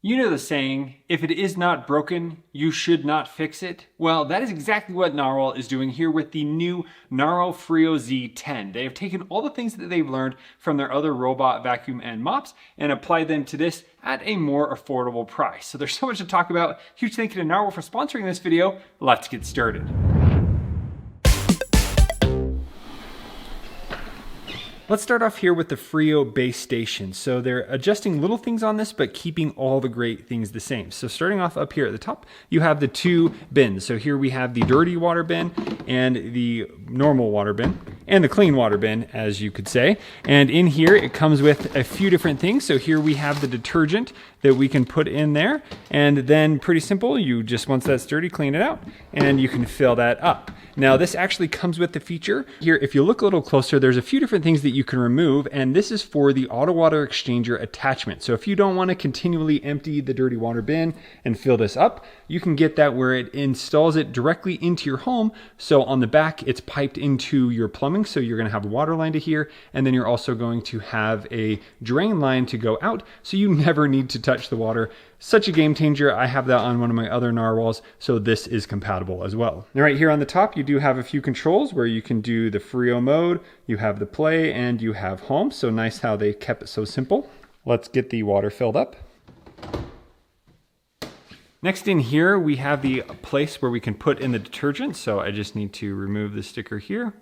You know the saying, if it is not broken, you should not fix it. Well, that is exactly what Narwal is doing here with the new Narwal Freo Z10. They have taken all the things that they've learned from their other robot vacuum and mops and applied them to this at a more affordable price. So there's so much to talk about. Huge thank you to Narwal for sponsoring this video. Let's get started. Let's start off here with the Freo base station. So they're adjusting little things on this, but keeping all the great things the same. So starting off up here at the top, you have the two bins. So here we have the dirty water bin and the normal water bin and the clean water bin, as you could say. And in here, it comes with a few different things. So here we have the detergent that we can put in there. And then pretty simple, you just, once that's dirty, clean it out and you can fill that up. Now this actually comes with the feature here. If you look a little closer, there's a few different things that you can remove, and this is for the auto water exchanger attachment. So if you don't want to continually empty the dirty water bin and fill this up, you can get that where it installs it directly into your home. So on the back, it's piped into your plumbing. So you're going to have a water line to here, and then you're also going to have a drain line to go out. So you never need to touch the water. Such a game changer. I have that on one of my other Narwhals, so this is compatible as well. Now right here on the top, you do have a few controls where you can do the Freo mode, you have the play, and you have home. So nice how they kept it so simple. Let's get the water filled up. Next in here, we have the place where we can put in the detergent. So I just need to remove the sticker here.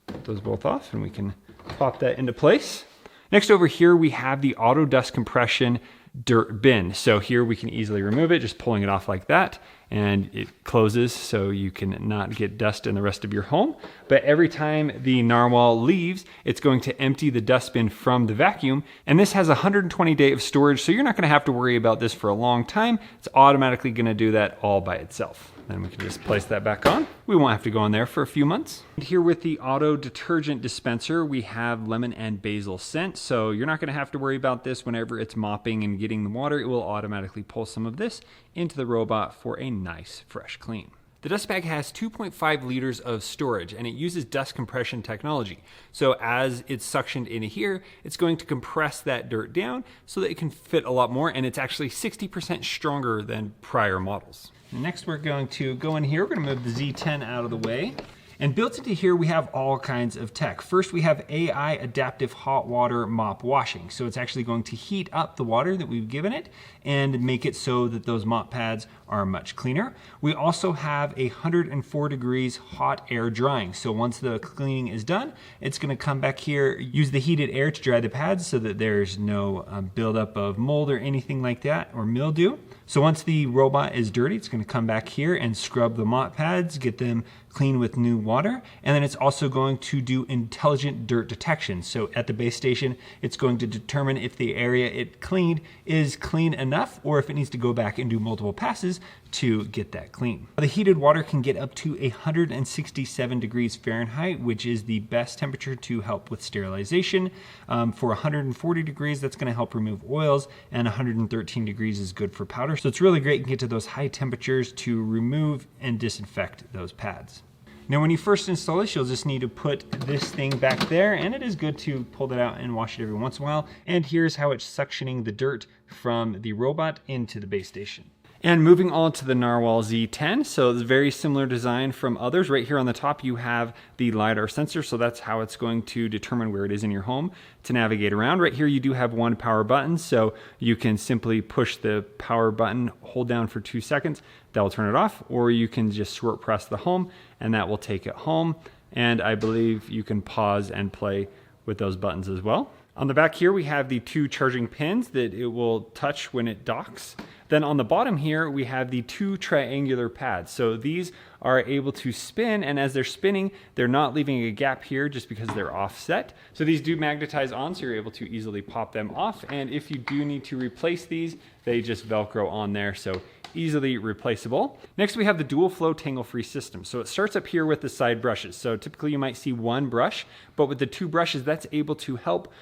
Put those both off and we can pop that into place. Next over here, we have the auto dust compression dirt bin. So here we can easily remove it, just pulling it off like that, and it closes so you can not get dust in the rest of your home. But every time the Narwhal leaves, it's going to empty the dustbin from the vacuum, and this has 120 days of storage, so you're not going to have to worry about this for a long time. It's automatically going to do that all by itself. Then we can just place that back on. We won't have to go in there for a few months. And here with the auto detergent dispenser, we have lemon and basil scent. So you're not gonna have to worry about this whenever it's mopping and getting the water. It will automatically pull some of this into the robot for a nice fresh clean. The dust bag has 2.5 liters of storage, and it uses dust compression technology. So as it's suctioned into here, it's going to compress that dirt down so that it can fit a lot more, and it's actually 60% stronger than prior models. Next, we're going to go in here. We're going to move the Z10 out of the way. And built into here, we have all kinds of tech. First, we have AI adaptive hot water mop washing. So it's actually going to heat up the water that we've given it and make it so that those mop pads are much cleaner. We also have 104 degrees hot air drying. So once the cleaning is done, it's going to come back here, use the heated air to dry the pads so that there's no buildup of mold or anything like that, or mildew. So once the robot is dirty, it's going to come back here and scrub the mop pads, get them clean with new water, and then it's also going to do intelligent dirt detection. So at the base station, it's going to determine if the area it cleaned is clean enough or if it needs to go back and do multiple passes to get that clean. The heated water can get up to 167 degrees Fahrenheit, which is the best temperature to help with sterilization. For 140 degrees, that's going to help remove oils, and 113 degrees is good for powder. So it's really great. You can get to those high temperatures to remove and disinfect those pads. Now, when you first install this, you'll just need to put this thing back there, and it is good to pull that out and wash it every once in a while. And here's how it's suctioning the dirt from the robot into the base station. And moving on to the Narwal Z10, so it's very similar design from others. Right here on the top, you have the LiDAR sensor, so that's how it's going to determine where it is in your home to navigate around. Right here, you do have one power button, so you can simply push the power button, hold down for 2 seconds, that will turn it off, or you can just short press the home, and that will take it home. And I believe you can pause and play with those buttons as well. On the back here, we have the 2 charging pins that it will touch when it docks. Then on the bottom here, we have the 2 triangular pads. So these are able to spin, and as they're spinning, they're not leaving a gap here just because they're offset. So these do magnetize on, so you're able to easily pop them off. And if you do need to replace these, they just Velcro on there, so easily replaceable. Next, we have the dual flow tangle-free system. So it starts up here with the side brushes. So typically you might see one brush, but with the 2 brushes, that's able to help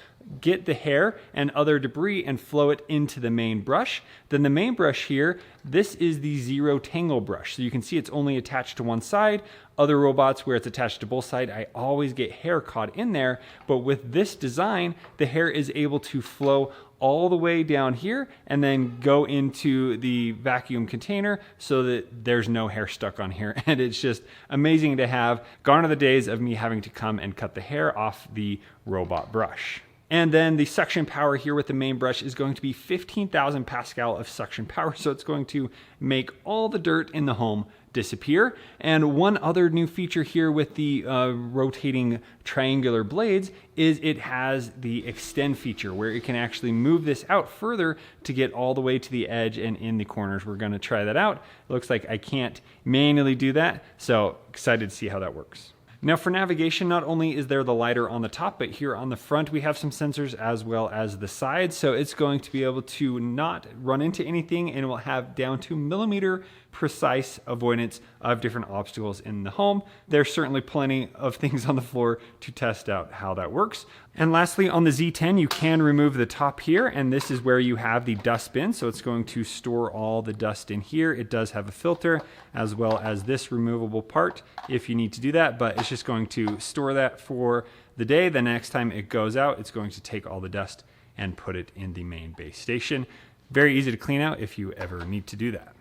get the hair and other debris and flow it into the main brush. Then the main brush here, this is the zero tangle brush. So you can see it's only attached to one side. Other robots where it's attached to both sides, I always get hair caught in there. But with this design, the hair is able to flow all the way down here and then go into the vacuum container so that there's no hair stuck on here. And it's just amazing to have. Gone are the days of me having to come and cut the hair off the robot brush. And then the suction power here with the main brush is going to be 15,000 Pascal of suction power. So it's going to make all the dirt in the home disappear. And one other new feature here with the rotating triangular blades is it has the extend feature where it can actually move this out further to get all the way to the edge and in the corners. We're going to try that out. It looks like I can't manually do that. So excited to see how that works. Now for navigation, not only is there the LiDAR on the top, but here on the front we have some sensors as well as the sides. So it's going to be able to not run into anything, and it will have down to millimeter precise avoidance of different obstacles in the home. There's certainly plenty of things on the floor to test out how that works. And lastly, on the Z10, you can remove the top here, and this is where you have the dust bin. So it's going to store all the dust in here. It does have a filter as well as this removable part if you need to do that, but it's just going to store that for the day. The next time it goes out, it's going to take all the dust and put it in the main base station. Very easy to clean out if you ever need to do that.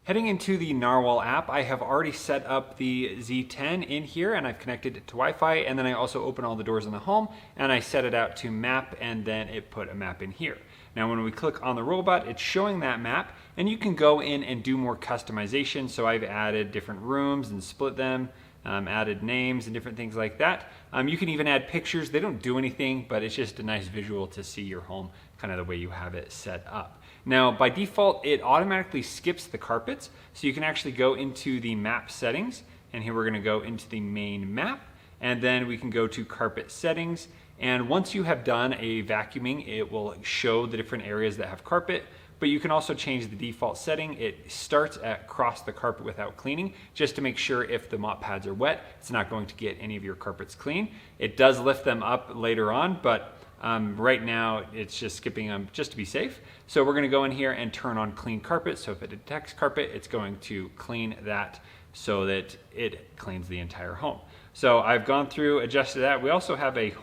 Heading into the Narwal app, I have already set up the Z10 in here and I've connected it to Wi-Fi, and then I also open all the doors in the home and I set it out to map, and then it put a map in here. Now when we click on the robot, it's showing that map, and you can go in and do more customization. So I've added different rooms and split them, added names and different things like that. You can even add pictures. They don't do anything, but it's just a nice visual to see your home kind of the way you have it set up. Now, by default, it automatically skips the carpets, so you can actually go into the map settings, and here we're going to go into the main map, and then we can go to carpet settings, and once you have done a vacuuming, it will show the different areas that have carpet, but you can also change the default setting. It starts at cross the carpet without cleaning, just to make sure if the mop pads are wet, it's not going to get any of your carpets clean. It does lift them up later on, but right now it's just skipping them just to be safe. So we're going to go in here and turn on clean carpet. So if it detects carpet, it's going to clean that so that it cleans the entire home. So I've gone through, adjusted that. We also have a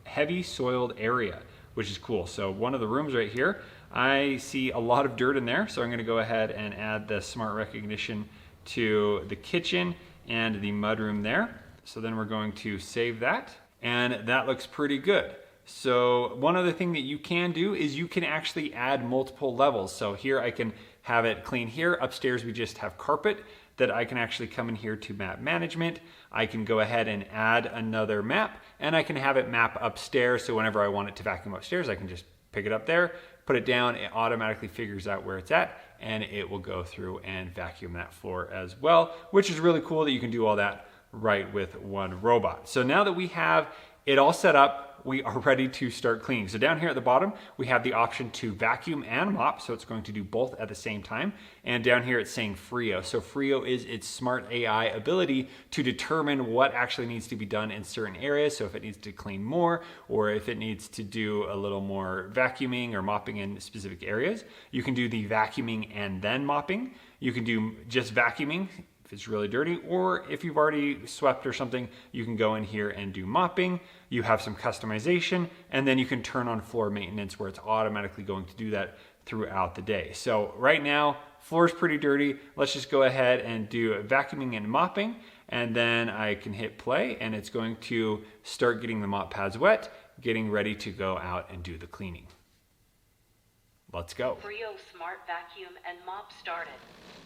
heavy soiled area, which is cool. So one of the rooms right here, I see a lot of dirt in there. So I'm going to go ahead and add the smart recognition to the kitchen and the mudroom there. So then we're going to save that, and that looks pretty good. So one other thing that you can do is you can actually add multiple levels. So here I can have it clean here. Upstairs we just have carpet that I can actually come in here to map management. I can go ahead and add another map, and I can have it map upstairs. So whenever I want it to vacuum upstairs, I can just pick it up there, put it down, it automatically figures out where it's at, and it will go through and vacuum that floor as well, which is really cool that you can do all that right with one robot. So now that we have it all set up, we are ready to start cleaning. So down here at the bottom, we have the option to vacuum and mop. So it's going to do both at the same time. And down here, it's saying Freo. So Freo is its smart AI ability to determine what actually needs to be done in certain areas. So if it needs to clean more, or if it needs to do a little more vacuuming or mopping in specific areas, you can do the vacuuming and then mopping. You can do just vacuuming if it's really dirty, or if you've already swept or something, you can go in here and do mopping. You have some customization, and then you can turn on floor maintenance where it's automatically going to do that throughout the day. So right now, floor is pretty dirty. Let's just go ahead and do vacuuming and mopping, and then I can hit play, and it's going to start getting the mop pads wet, getting ready to go out and do the cleaning. Let's go. Freo Smart Vacuum and Mop started.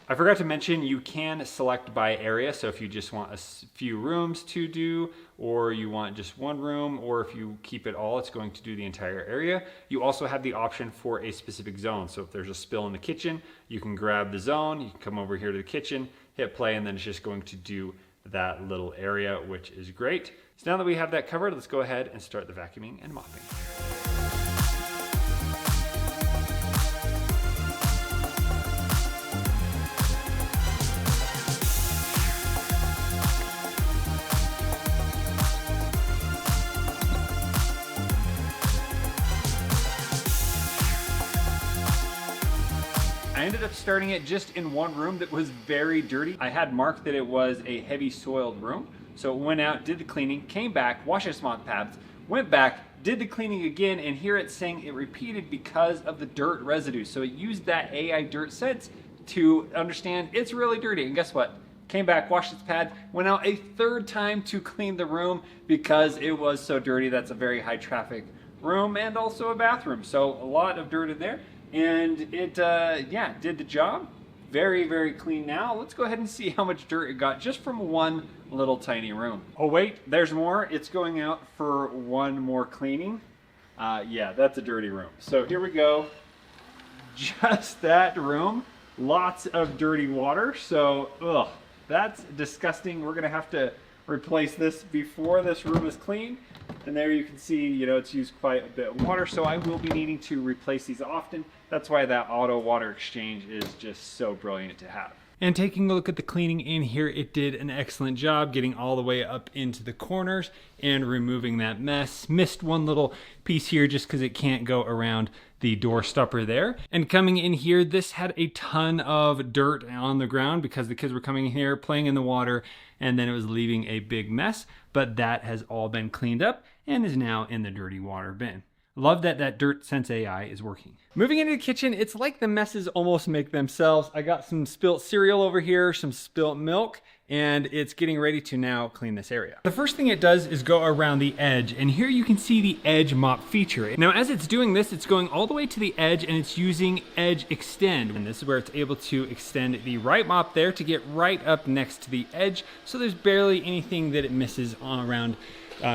I forgot to mention you can select by area. So if you just want a few rooms to do, or you want just one room, or if you keep it all, it's going to do the entire area. You also have the option for a specific zone. So if there's a spill in the kitchen, you can grab the zone, you can come over here to the kitchen, hit play, and then it's just going to do that little area, which is great. So now that we have that covered, let's go ahead and start the vacuuming and mopping. I ended up starting it just in one room that was very dirty. I had marked that it was a heavy soiled room. So went out, did the cleaning, came back, washed its mop pads, went back, did the cleaning again, and here it's saying it repeated because of the dirt residue. So it used that AI dirt sense to understand it's really dirty. And guess what? Came back, washed its pads, went out a third time to clean the room because it was so dirty. That's a very high traffic room and also a bathroom. So a lot of dirt in there. And it, yeah, did the job. Very, very clean now. Let's go ahead and see how much dirt it got just from one little tiny room. Oh wait, there's more. It's going out for one more cleaning. Yeah, that's a dirty room. So here we go. Just that room. Lots of dirty water. So, ugh, that's disgusting. We're gonna have to replace this before this room is clean. And there you can see, you know, it's used quite a bit of water, so I will be needing to replace these often. That's why that auto water exchange is just so brilliant to have. And taking a look at the cleaning in here, it did an excellent job getting all the way up into the corners and removing that mess. Missed one little piece here just because it can't go around the door stopper there. And coming in here, this had a ton of dirt on the ground because the kids were coming in here, playing in the water, and then it was leaving a big mess. But that has all been cleaned up and is now in the dirty water bin. Love that that Dirt Sense AI is working. Moving into the kitchen, it's like the messes almost make themselves. I got some spilt cereal over here, some spilt milk, and it's getting ready to now clean this area. The first thing it does is go around the edge, and here you can see the edge mop feature. Now as it's doing this, it's going all the way to the edge and it's using edge extend. And this is where it's able to extend the right mop there to get right up next to the edge, so there's barely anything that it misses on around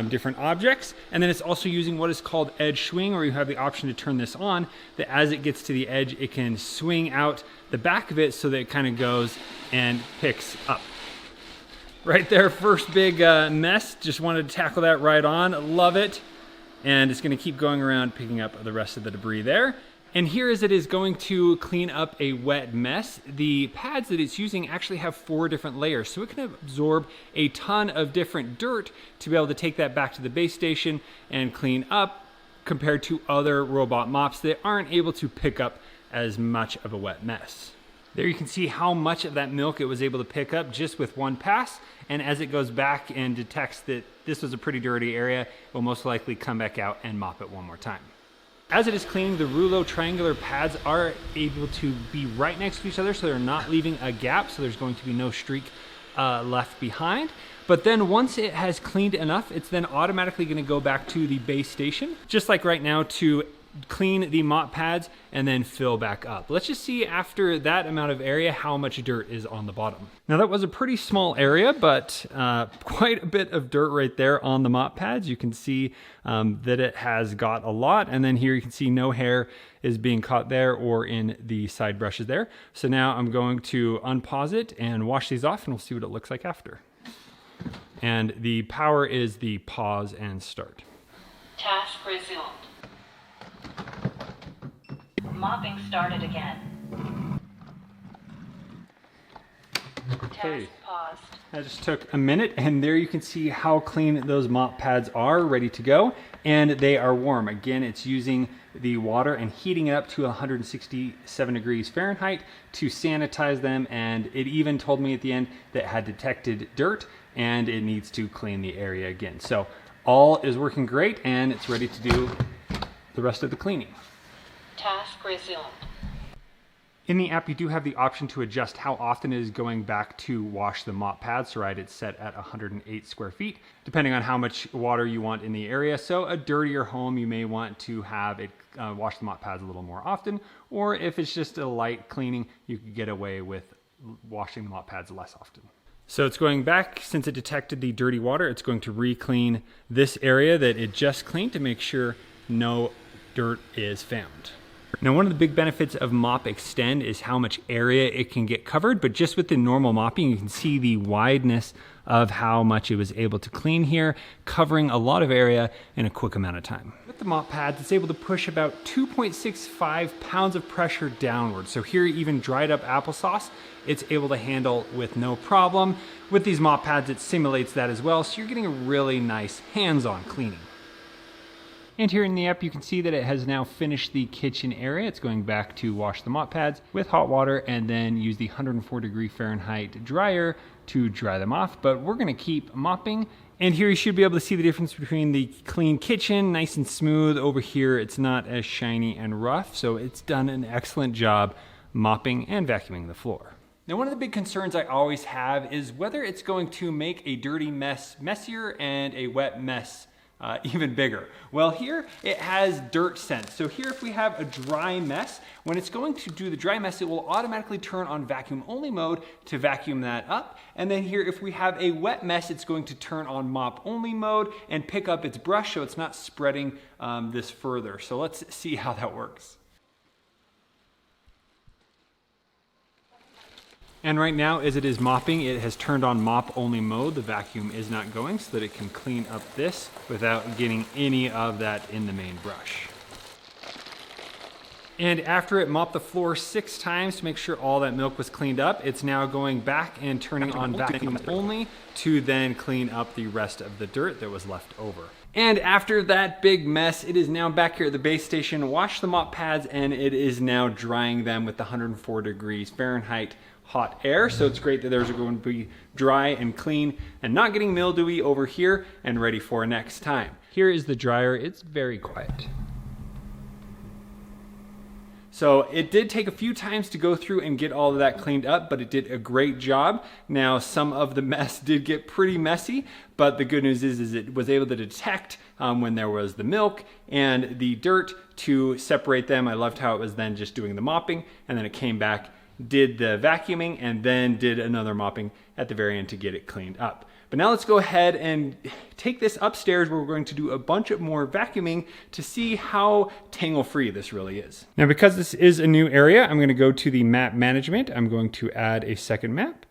different objects. And then it's also using what is called edge swing, where you have the option to turn this on, that as it gets to the edge, it can swing out the back of it so that it kind of goes and picks up. Right there, first big mess. Just wanted to tackle that right on. Love it. And it's going to keep going around, picking up the rest of the debris there. And here as it is going to clean up a wet mess, the pads that it's using actually have 4 different layers. So it can absorb a ton of different dirt to be able to take that back to the base station and clean up, compared to other robot mops that aren't able to pick up as much of a wet mess. There you can see how much of that milk it was able to pick up just with one pass. And as it goes back and detects that this was a pretty dirty area, it will most likely come back out and mop it one more time. As it is cleaning, the rouleau triangular pads are able to be right next to each other, so they're not leaving a gap, so there's going to be no streak left behind. But then once it has cleaned enough, it's then automatically going to go back to the base station, just like right now, to clean the mop pads and then fill back up. Let's just see after that amount of area how much dirt is on the bottom. Now that was a pretty small area, but quite a bit of dirt right there on the mop pads. You can see that it has got a lot, and then here you can see no hair is being caught there or in the side brushes there. So now I'm going to unpause it and wash these off, and we'll see what it looks like after. And the power is the pause and start. Task resumed. Mopping started again. Okay. Task paused. That just took a minute, and there you can see how clean those mop pads are, ready to go, and they are warm. Again, it's using the water and heating it up to 167 degrees Fahrenheit to sanitize them, and it even told me at the end that it had detected dirt and it needs to clean the area again. So all is working great, and it's ready to do the rest of the cleaning. Task resumed. In the app, you do have the option to adjust how often it is going back to wash the mop pads. So right, it's set at 108 square feet, depending on how much water you want in the area. So a dirtier home, you may want to have it wash the mop pads a little more often, or if it's just a light cleaning, you could get away with washing the mop pads less often. So it's going back, since it detected the dirty water, it's going to re-clean this area that it just cleaned to make sure no dirt is found. Now, one of the big benefits of MopExtend is how much area it can get covered, but just with the normal mopping, you can see the wideness of how much it was able to clean here, covering a lot of area in a quick amount of time. With the mop pads, it's able to push about 2.65 pounds of pressure downward. So here, even dried up applesauce, it's able to handle with no problem. With these mop pads, it simulates that as well, so you're getting a really nice hands-on cleaning. And here in the app, you can see that it has now finished the kitchen area. It's going back to wash the mop pads with hot water and then use the 104°F dryer to dry them off. But we're gonna keep mopping. And here you should be able to see the difference between the clean kitchen, nice and smooth. Over here, it's not as shiny and rough. So it's done an excellent job mopping and vacuuming the floor. Now, one of the big concerns I always have is whether it's going to make a dirty mess messier and a wet mess even bigger. Well, here it has dirt sense. So here, if we have a dry mess, when it's going to do the dry mess, it will automatically turn on vacuum only mode to vacuum that up. And then here, if we have a wet mess, it's going to turn on mop only mode and pick up its brush so it's not spreading this further. So let's see how that works. And right now, as it is mopping, it has turned on mop only mode. The vacuum is not going so that it can clean up this without getting any of that in the main brush. And after it mopped the floor 6 times to make sure all that milk was cleaned up, it's now going back and turning on vacuum only to then clean up the rest of the dirt that was left over. And after that big mess, it is now back here at the base station, washed the mop pads, and it is now drying them with the 104°F hot air. So it's great that those are going to be dry and clean and not getting mildewy over here and ready for next time. Here is the dryer. It's very quiet. So it did take a few times to go through and get all of that cleaned up, but it did a great job. Now, some of the mess did get pretty messy, but the good news is it was able to detect when there was the milk and the dirt to separate them. I loved how it was then just doing the mopping, and then it came back, did the vacuuming, and then did another mopping at the very end to get it cleaned up. But now let's go ahead and take this upstairs where we're going to do a bunch of more vacuuming to see how tangle-free this really is. Now, because this is a new area, I'm going to go to the map management. I'm going to add a second map.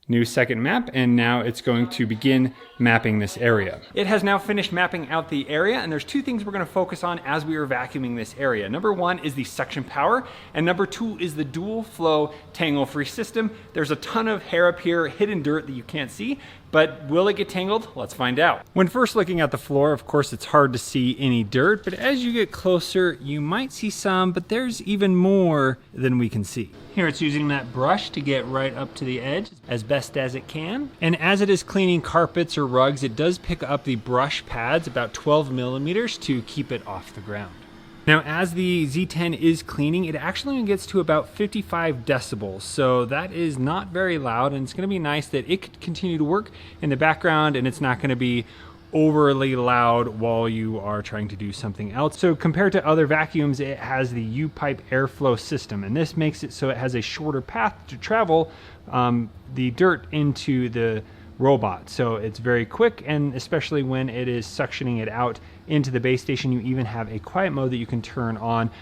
New second map, and now it's going to begin mapping this area. It has now finished mapping out the area, and there's 2 things we're going to focus on as we are vacuuming this area. Number 1 is the suction power, and number 2 is the dual flow tangle-free system. There's a ton of hair up here, hidden dirt that you can't see, but will it get tangled? Let's find out. When first looking at the floor, of course, it's hard to see any dirt, but as you get closer, you might see some, but there's even more than we can see. Here it's using that brush to get right up to the edge as best as it can. And as it is cleaning carpets or rugs, it does pick up the brush pads about 12 millimeters to keep it off the ground. Now, as the Z10 is cleaning, it actually gets to about 55 decibels. So that is not very loud, and it's gonna be nice that it could continue to work in the background and it's not gonna be overly loud while you are trying to do something else. So compared to other vacuums, it has the U-pipe airflow system, and this makes it so it has a shorter path to travel the dirt into the robot. So it's very quick, and especially when it is suctioning it out into the base station, you even have a quiet mode that you can turn on.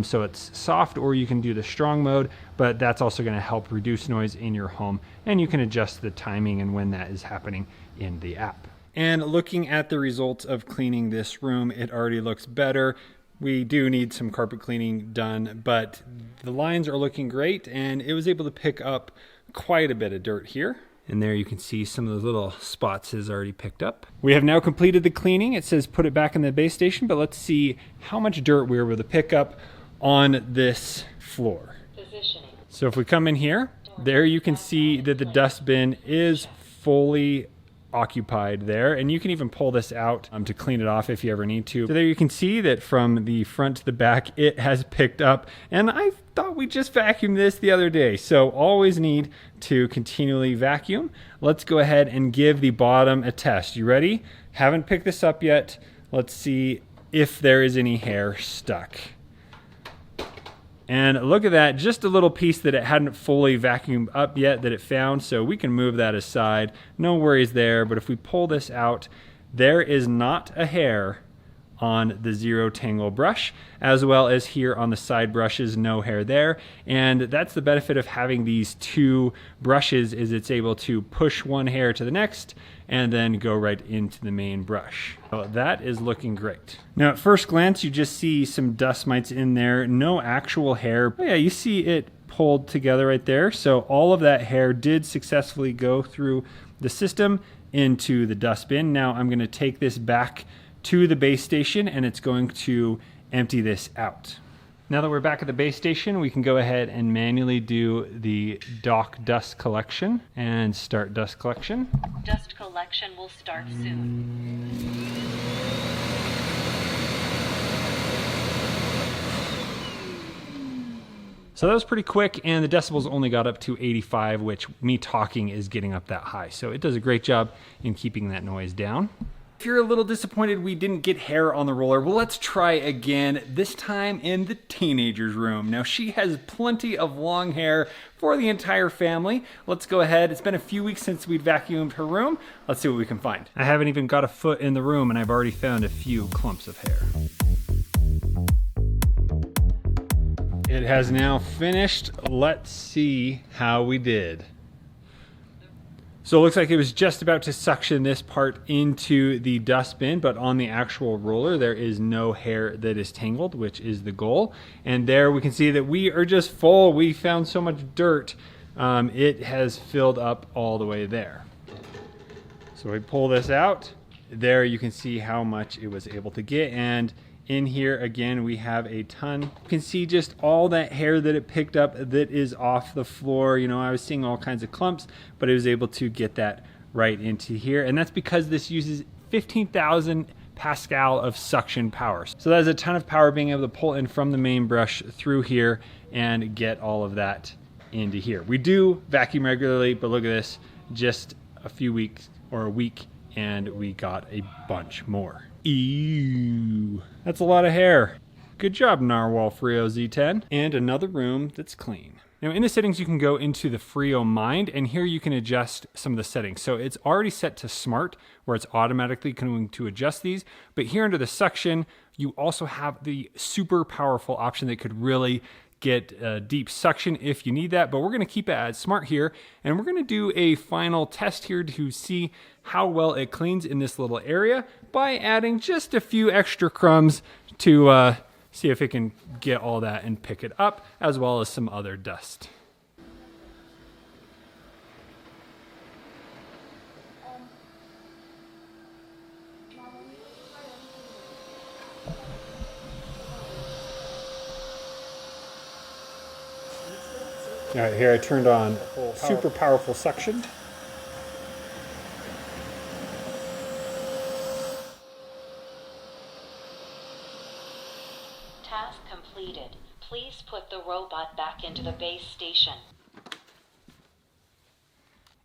So it's soft, or you can do the strong mode, but that's also going to help reduce noise in your home, and you can adjust the timing and when that is happening in the app. And looking at the results of cleaning this room, it already looks better. We do need some carpet cleaning done, but the lines are looking great, and it was able to pick up quite a bit of dirt here. And there you can see some of the little spots is already picked up. We have now completed the cleaning. It says put it back in the base station, but let's see how much dirt we were able to pick up on this floor. Positioning. So if we come in here, there you can see that the dustbin is fully occupied there, and you can even pull this out to clean it off if you ever need to. So there you can see that from the front to the back, it has picked up, and I thought we just vacuumed this the other day. So always need to continually vacuum. Let's go ahead and give the bottom a test. You ready? Haven't picked this up yet. Let's see if there is any hair stuck. And look at that, just a little piece that it hadn't fully vacuumed up yet that it found, so we can move that aside. No worries there, but if we pull this out, there is not a hair on the Zero Tangle brush, as well as here on the side brushes, no hair there. And that's the benefit of having these 2 brushes, is it's able to push one hair to the next and then go right into the main brush. So that is looking great. Now at first glance, you just see some dust mites in there, no actual hair. But yeah, you see it pulled together right there. So all of that hair did successfully go through the system into the dustbin. Now I'm gonna take this back to the base station and it's going to empty this out. Now that we're back at the base station, we can go ahead and manually do the dock dust collection and start dust collection. Dust collection will start soon. So that was pretty quick, and the decibels only got up to 85, which me talking is getting up that high. So it does a great job in keeping that noise down. If you're a little disappointed we didn't get hair on the roller, well, let's try again, this time in the teenager's room. Now, she has plenty of long hair for the entire family. Let's go ahead. It's been a few weeks since we'd vacuumed her room. Let's see what we can find. I haven't even got a foot in the room, and I've already found a few clumps of hair. It has now finished. Let's see how we did. So it looks like it was just about to suction this part into the dustbin, but on the actual roller, there is no hair that is tangled, which is the goal. And there we can see that we are just full. We found so much dirt. It has filled up all the way there. So we pull this out. There you can see how much it was able to get. And in here, again, we have a ton. You can see just all that hair that it picked up that is off the floor. You know, I was seeing all kinds of clumps, but it was able to get that right into here. And that's because this uses 15,000 Pascal of suction power. So that is a ton of power being able to pull in from the main brush through here and get all of that into here. We do vacuum regularly, but look at this, just a few weeks or a week, and we got a bunch more. Ew, that's a lot of hair. Good job, Narwal Freo Z10. And another room that's clean. Now in the settings, you can go into the Freo Mind, and here you can adjust some of the settings. So it's already set to smart, where it's automatically going to adjust these. But here under the suction, you also have the super powerful option that could really get deep suction if you need that, but we're gonna keep it at smart here, and we're gonna do a final test here to see how well it cleans in this little area by adding just a few extra crumbs to see if it can get all that and pick it up, as well as some other dust. All right, here I turned on super powerful suction. Task completed. Please put the robot back into the base station.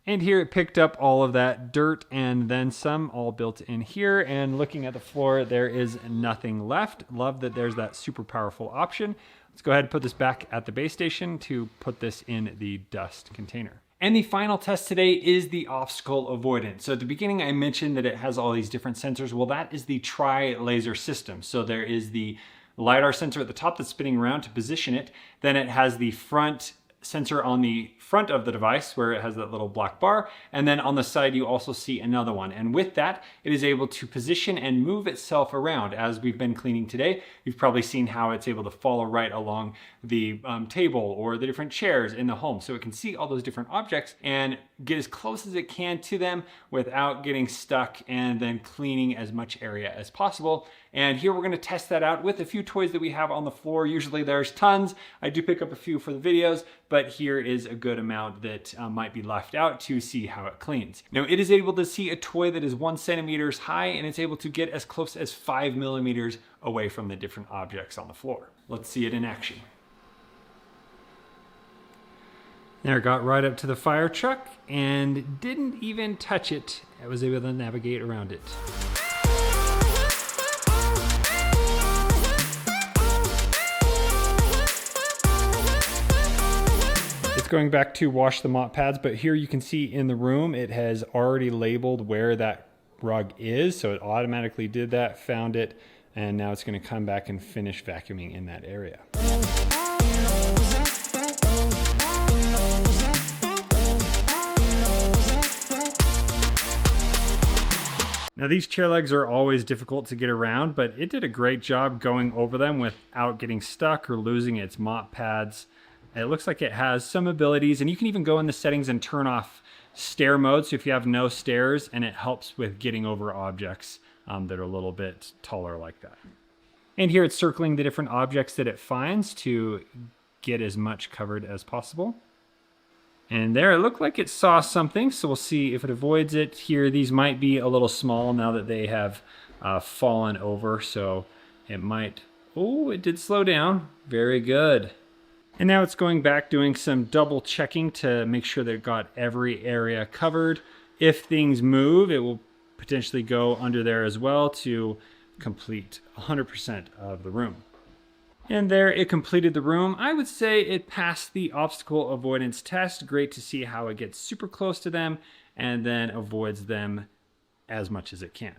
And here it picked up all of that dirt and then some, all built in here. And looking at the floor, there is nothing left. Love that there's that super powerful option. Let's go ahead and put this back at the base station to put this in the dust container. And the final test today is the obstacle avoidance. So at the beginning, I mentioned that it has all these different sensors. Well, that is the tri-laser system. So there is the LiDAR sensor at the top that's spinning around to position it. Then it has the front sensor on the front of the device where it has that little black bar, and then on the side you also see another one, and with that it is able to position and move itself around. As we've been cleaning today, you've probably seen how it's able to follow right along the table or the different chairs in the home, so it can see all those different objects and get as close as it can to them without getting stuck, and then cleaning as much area as possible. And here we're going to test that out with a few toys that we have on the floor. Usually there's tons. I do pick up a few for the videos, but here is a good amount that might be left out to see how it cleans. Now it is able to see a toy that is 1 centimeter high, and it's able to get as close as 5 millimeters away from the different objects on the floor. Let's see it in action. There, it got right up to the fire truck and didn't even touch it. I was able to navigate around it. It's going back to wash the mop pads, but here you can see in the room, it has already labeled where that rug is. So it automatically did that, found it, and now it's going to come back and finish vacuuming in that area. Now these chair legs are always difficult to get around, but it did a great job going over them without getting stuck or losing its mop pads. It looks like it has some abilities, and you can even go in the settings and turn off stair mode. So if you have no stairs, and it helps with getting over objects that are a little bit taller like that. And here it's circling the different objects that it finds to get as much covered as possible. And there it looked like it saw something, so we'll see if it avoids it. Here, these might be a little small now that they have fallen over, so it might... Oh, it did slow down. Very good. And now it's going back doing some double checking to make sure that it got every area covered. If things move, it will potentially go under there as well to complete 100% of the room. And there it completed the room. I would say it passed the obstacle avoidance test. Great to see how it gets super close to them and then avoids them as much as it can.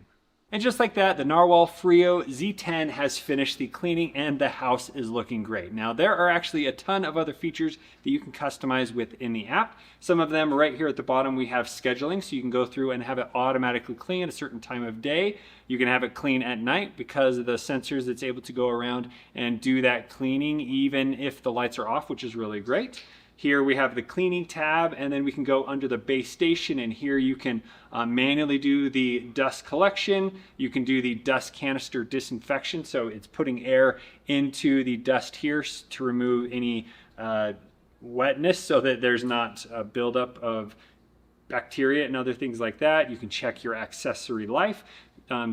And just like that, the Narwal Freo Z10 has finished the cleaning and the house is looking great. Now, there are actually a ton of other features that you can customize within the app. Some of them right here at the bottom, we have scheduling, so you can go through and have it automatically clean at a certain time of day. You can have it clean at night because of the sensors it's able to go around and do that cleaning even if the lights are off, which is really great. Here we have the cleaning tab, and then we can go under the base station, and here you can manually do the dust collection. You can do the dust canister disinfection, so it's putting air into the dust here to remove any wetness so that there's not a buildup of bacteria and other things like that. You can check your accessory life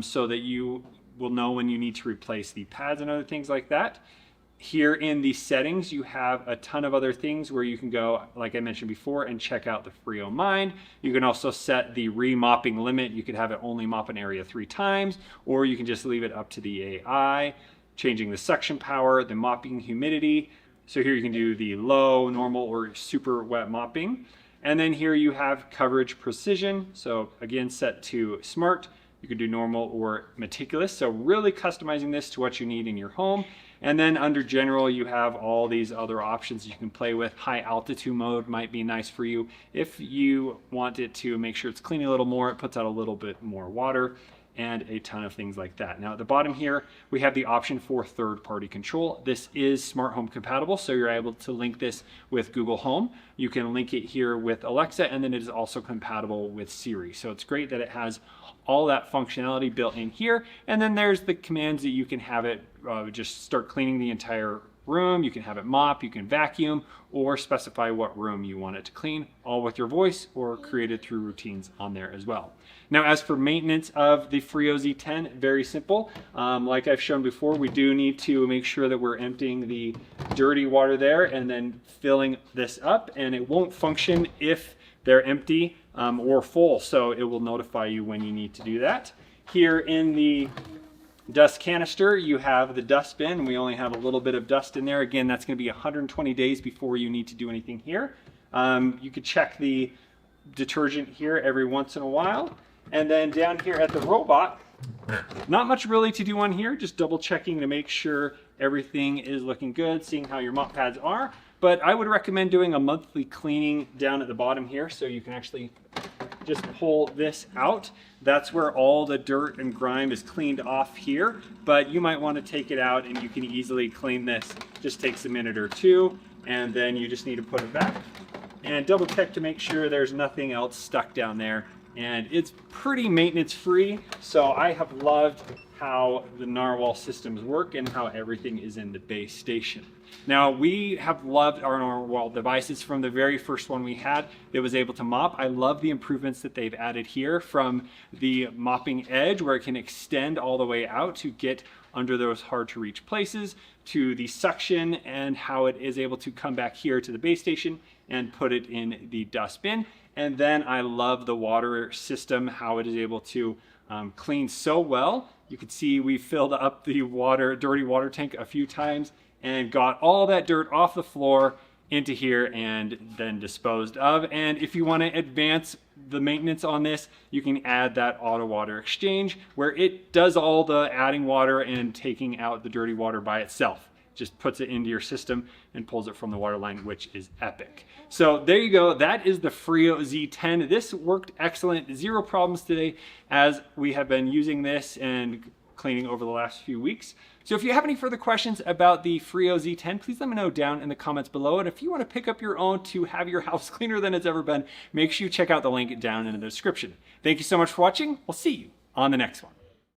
so that you will know when you need to replace the pads and other things like that. Here in the settings, you have a ton of other things where you can go, like I mentioned before, and check out the Freo Mind. You can also set the remopping limit. You could have it only mop an area 3 times, or you can just leave it up to the AI, changing the suction power, the mopping humidity. So here you can do the low, normal, or super wet mopping. And then here you have coverage precision. So again, set to smart. You can do normal or meticulous. So really customizing this to what you need in your home. And then under general, you have all these other options you can play with. High altitude mode might be nice for you. If you want it to make sure it's cleaning a little more, it puts out a little bit more water and a ton of things like that. Now at the bottom here, we have the option for third-party control. This is smart home compatible, so you're able to link this with Google Home. You can link it here with Alexa, and then it is also compatible with Siri. So it's great that it has all that functionality built in here. And then there's the commands that you can have it just start cleaning the entire room. You can have it mop, you can vacuum, or specify what room you want it to clean, all with your voice or created through routines on there as well. Now, as for maintenance of the Freo Z10, very simple. Like I've shown before, we do need to make sure that we're emptying the dirty water there and then filling this up, and it won't function if they're empty or full, so it will notify you when you need to do that. Here in the dust canister, you have the dust bin. We only have a little bit of dust in there. Again, that's going to be 120 days before you need to do anything here. You could check the detergent here every once in a while. And then down here at the robot, not much really to do on here, just double checking to make sure everything is looking good, seeing how your mop pads are. But I would recommend doing a monthly cleaning down at the bottom here, so you can actually just pull this out. That's where all the dirt and grime is cleaned off here, but you might want to take it out and you can easily clean this. Just takes a minute or two, and then you just need to put it back and double check to make sure there's nothing else stuck down there. And it's pretty maintenance free, so I have loved how the Narwal systems work and how everything is in the base station. Now, we have loved our Narwal devices from the very first one we had that was able to mop. I love the improvements that they've added here, from the mopping edge where it can extend all the way out to get under those hard to reach places, to the suction and how it is able to come back here to the base station and put it in the dust bin. And then I love the water system, how it is able to clean so well. You can see we filled up the dirty water tank a few times and got all that dirt off the floor into here and then disposed of. And if you want to advance the maintenance on this, you can add that auto water exchange where it does all the adding water and taking out the dirty water by itself. Just puts it into your system and pulls it from the water line, which is epic. So there you go. That is the Freo Z10. This worked excellent. 0 problems today as we have been using this and cleaning over the last few weeks. So if you have any further questions about the Freo Z10, please let me know down in the comments below. And if you want to pick up your own to have your house cleaner than it's ever been, make sure you check out the link down in the description. Thank you so much for watching. We'll see you on the next one.